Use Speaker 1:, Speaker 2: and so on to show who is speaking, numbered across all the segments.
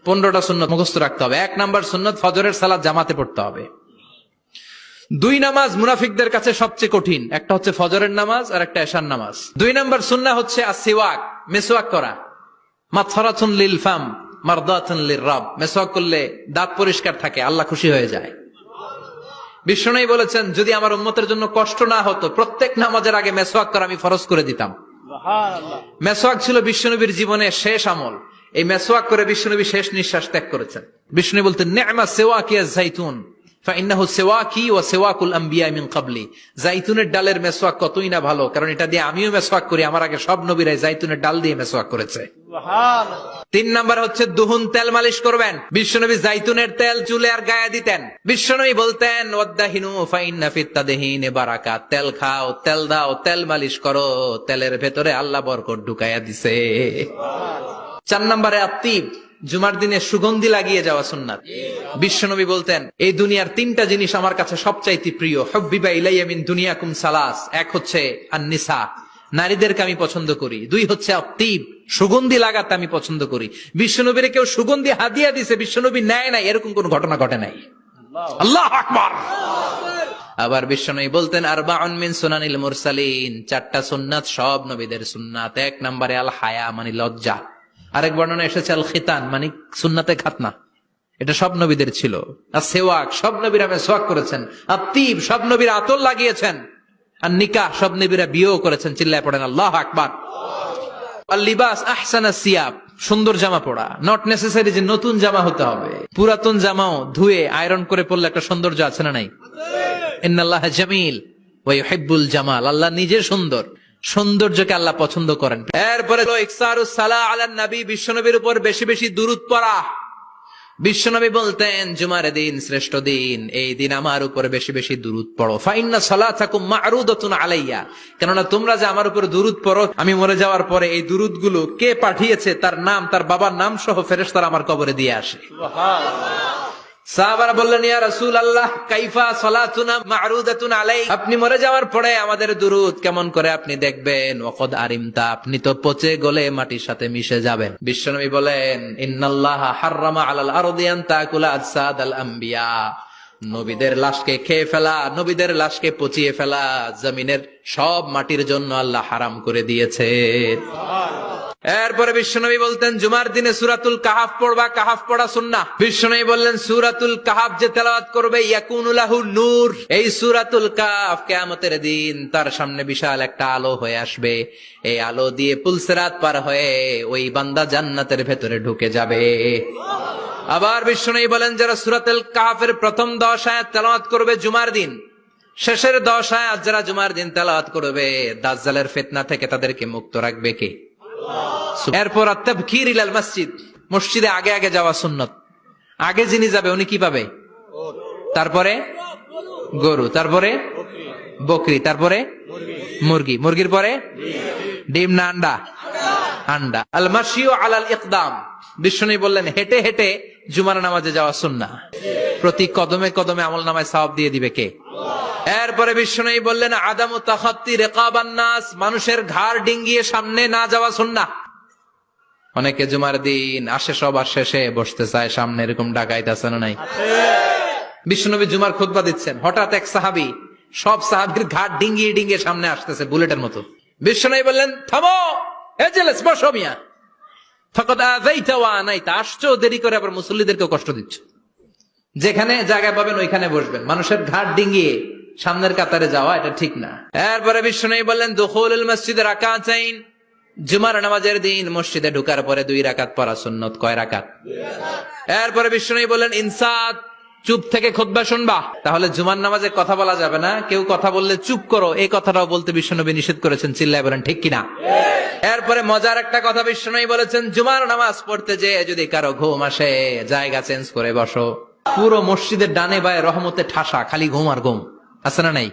Speaker 1: 15টা সুন্নত মুখস্থ রাখতে হবে। 1 নাম্বার সুন্নত ফজরের সালাত জামাতে পড়তে হবে। 2 নামাজ মুনাফিকদের কাছে সবচেয়ে কঠিন, একটা হচ্ছে ফজরের নামাজ আর একটা এশার নামাজ। 2 নাম্বার সুন্নাহ হচ্ছে আসওয়াক, মেসওয়াক করা। মাতফারাতুন লিল ফাম মারদাতুন লিররাব, মেসওয়াক করলে দাঁত পরিষ্কার থাকে, আল্লাহ খুশি হয়ে যায়। বিশ্বনবী বলেছেন যদি আমার উম্মতের জন্য কষ্ট না হতো প্রত্যেক নামাজের আগে মেসওয়াক করা আমি ফরজ করে দিতাম। মেসওয়াক ছিল বিশ্বনবীর জীবনের শেষ আমল। এই মেসওয়াক করে বিশ্বনবী শেষ নিঃশ্বাস ত্যাগ করেছেন। বিশ্বনবী বলতেন নি'মা সিওয়াকি আয-যাইতুন ফাইন্নাহু সিওয়াকি ওয়া সিওয়াকুল আমবিয়া মিন ক্বাবলি। জাইতুনের ডালের মেসওয়াক কতই না ভালো, কারণ এটা দিয়ে আমিও মেসওয়াক করি, আমার আগে সব নবীরাই জাইতুনের ডাল দিয়ে মেসওয়াক করেছে। সুবহানাল্লাহ। 3 নাম্বার হচ্ছে দুহুন, তেল মালিশ করবেন। বিশ্বনবী জাইতুনের তেল চুলে আর গায়ে দিতেন। বিশ্বনবী বলতেন ওয়াদাহিনু ফাইন্না ফিত তাদহিনি বারাকাত, তেল খাও, তেল দাও, তেল মালিশ করো, তেলের ভেতরে আল্লাহ বরকত ঢুকাইয়া দিছে। সুবহানাল্লাহ। 4 নম্বরে আত্তিব, জুমার দিনে সুগন্ধি লাগিয়ে যাওয়া সুন্নাত। বিশ্বনবী বলতেন এই দুনিয়ার 3টা জিনিস আমার কাছে সবচাইতে প্রিয়, হুব্বিবা ইলাইয়া মিন দুনিয়াকুম সালাস। 1 হচ্ছে আন-নিসা, নারীদেরকে আমি পছন্দ করি। 2 হচ্ছে আত্তিব, সুগন্ধি লাগাতে আমি পছন্দ করি। বিশ্বনবীরে কেউ সুগন্ধি হাদিয়া দিছে, বিশ্বনবী নেয় নাই, এরকম কোন ঘটনা ঘটে নাই। আল্লাহু আকবার। আবার বিশ্বনবী বলতেন আরবাউন মিন সুনানিল মুরসালিন, 4টা সুন্নাত সব নবীদের সুন্নাত। 1 নম্বরে আল হায়া মানে লজ্জা। আরেক বর্ণনা এসেছে আল খিতান মানে সুন্নাতে খাতনা, এটা সব নবীদের ছিল। আর সেওয়াক, সব নবীরা মেসওয়াক করেছেন। আত্তিব, সব নবীরা আতর লাগিয়েছেন। আর নিকাহ, সব নবীরা বিয়েও করেছেন। চিল্লায় পড়েন আল্লাহু আকবার। আল লিবাস আহসানা সিয়াব, সুন্দর জামা পরা, নট নেসেসারি যে নতুন জামা হতে হবে। পুরাতন জামাও ধুয়ে আয়রন করে পরলে একটা সৌন্দর্য আছে না নাই? ইন্নাল্লাহা জামিল ওয়া ইউহিব্বুল জামাল, আল্লাহ নিজে সুন্দর, সৌন্দর্যকে আল্লাহ পছন্দ করেন। এরপরে ইকসারুস সালাহ আলান নবী, বিশ্বনবীর উপর বেশি বেশি দুরূদ পড়া। বিশ্বনবী বলতেন জুমার দিন শ্রেষ্ঠ দিন, এই দিন আমার উপর বেশি বেশি দুরূদ পড়ো। ফাইন্না সালাতাকুম মা'রুদাতুন আলাইয়া, কেননা তোমরা যে আমার উপর দুরূদ পড়ো, আমি মরে যাওয়ার পরে এই দুরূদগুলো কে পাঠিয়েছে তার নাম, তার বাবার নাম সহ ফেরেশতারা আমার কবরে দিয়ে আসে। সুবহানাল্লাহ। সাহাবারা বললেন ইয়া রাসূলুল্লাহ কাইফা সালাতুনা মা'রুদাতুন আলাইক, আপনি মরে যাওয়ার পরে আমাদের দুরূদ কেমন করে আপনি দেখবেন? ওয়াকাদ আরিমতা, আপনি তো পচে গলে মাটির সাথে মিশে যাবেন। বিশ্বনবী বলেন ইন্নাল্লাহা হাররামা আলাল আরদি আন তাকুলা আজসাদাল আম্বিয়া, নবীদের লাশকে খেয়ে ফেলা, নবীদের লাশকে পচিয়ে ফেলা জমিনের সব মাটির জন্য আল্লাহ হারাম করে দিয়েছে। এরপরে বিশ্বনবী বলতেন জুমার দিনে সূরাতুল কাহাফ পড়বা, কাহাফ পড়া সুন্নাহ। বিশ্বনবী বললেন সূরাতুল কাহাফ যে তেলাওয়াত করবে ইয়াকুনু লাহু নূর, এই সূরাতুল কাহাফ কিয়ামতের দিন তার সামনে বিশাল একটা আলো হয়ে আসবে। এই আলো দিয়ে পুলসিরাত পার হয়ে ওই বান্দা জান্নাতের ভেতরে ঢুকে যাবে। আবার বিশ্বনবী বলেন যারা সূরাতুল কাহাফের প্রথম 10 আয়াত তেলাওয়াত করবে জুমার দিন, শেষের 10 আয়াত যারা জুমার দিন তেলাওয়াত করবে, দাজ্জালের ফিতনা থেকে তাদেরকে মুক্ত রাখবে কে? এরপর আত-তাবকির ইলাল মসজিদ, মসজিদে আগে আগে যাওয়া সুন্নত। আগে যিনি যাবে উনি কি পাবে? তারপরে গরু, তারপরে বকরি, তারপরে মুরগি, মুরগির পরে ডিম না আন্ডা? আন্ডা। আল মাশিউ আলাল ইকদাম, বিশ্বনবী বললেন হেঁটে হেঁটে জুমার নামাজে যাওয়া সুন্নাহ। প্রতি কদমে কদমে আমলনামায় সওয়াব দিয়ে দিবে কে? এরপরে বিশ্বনবী বললেন আদামু তাখাত্তি রিকাবান নাস, মানুষের ঘাড় ডিঙ্গিয়ে সামনে না যাওয়া সুন্নাহ। অনেকে জুমার দিন আসে সবার শেষে বসতে চায় সামনে, এরকম ডাকাইত আছে না নাই? বিশ্বনবী জুমার খুতবা দিচ্ছেন, হঠাৎ এক সাহাবী সব সাহাবীর ঘাড় ডিঙ্গিয়ে ডিঙ্গিয়ে সামনে আসতেছে বুলেটের মতো। বিশ্বনবী বললেন থামো, এজেলেস, বসো মিয়া, ফাকাদ আযাইতা ওয়া আনাইতা, আসছো দেরি করে আবার মুসল্লিদেরকে কষ্ট দিচ্ছ। যেখানে জায়গা পাবেন ওইখানে বসবেন, মানুষের ঘাট ডিঙ্গিয়ে সামনের কাতারে যাওয়া এটা ঠিক না। এরপরে বিশ্বনবী বললেন দুখুলুল মসজিদে রাকাতাইন, জুমার নামাজের দিন মসজিদে ঢোকার পরে 2 রাকাত পড়া সুন্নত। কয় রাকাত? 2 রাকাত। এরপরে বিশ্বনবী বললেন ইনসাত, চুপ থেকে খুতবা শুনবা। তাহলে জুমার নামাজে কথা বলা যাবে না, কেউ কথা বললে চুপ করো, এই কথাটাও বলতে বিশ্বনবী নিষেধ করেছেন। চিল্লায় বলেন ঠিক কিনা? এরপরে মজার একটা কথা বিশ্বনবী বলেছেন জুমার নামাজ পড়তে যে যদি কারো ঘুম আসে জায়গা চেঞ্জ করে বসো। পুরো মসজিদের ডানে বায়ে রহমতে ঠাসা, খালি ঘুম আর ঘুম, আছে না নাই?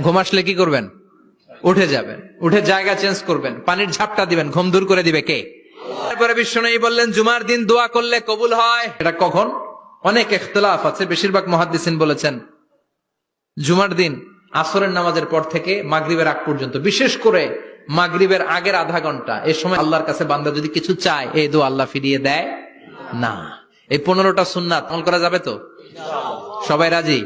Speaker 1: ঘুম আসলে কি করবেন? উঠে যাবেন, উঠে জায়গা চেঞ্জ করবেন, পানির ঝাপটা দিবেন, ঘুম দূর করে দিবে কে? তারপরে বিশ্বনবী বললেন জুমার দিন দোয়া করলে কবুল হয়। এটা কখন? অনেক ইখতিলাফ আছে, বেশিরভাগ মুহাদ্দিসিন বলেছেন জুমার দিন আসরের নামাজের পর থেকে মাগরিবের আগ পর্যন্ত, বিশেষ করে মাগরিবের আগের আধা ঘন্টা, এই সময় আল্লাহর কাছে বান্দা যদি কিছু চায় এই দোয়া আল্লাহ ফিরিয়ে দেয়। না। এই 15টা সুন্নাত আমল করা যাবে তো? সবাই রাজি?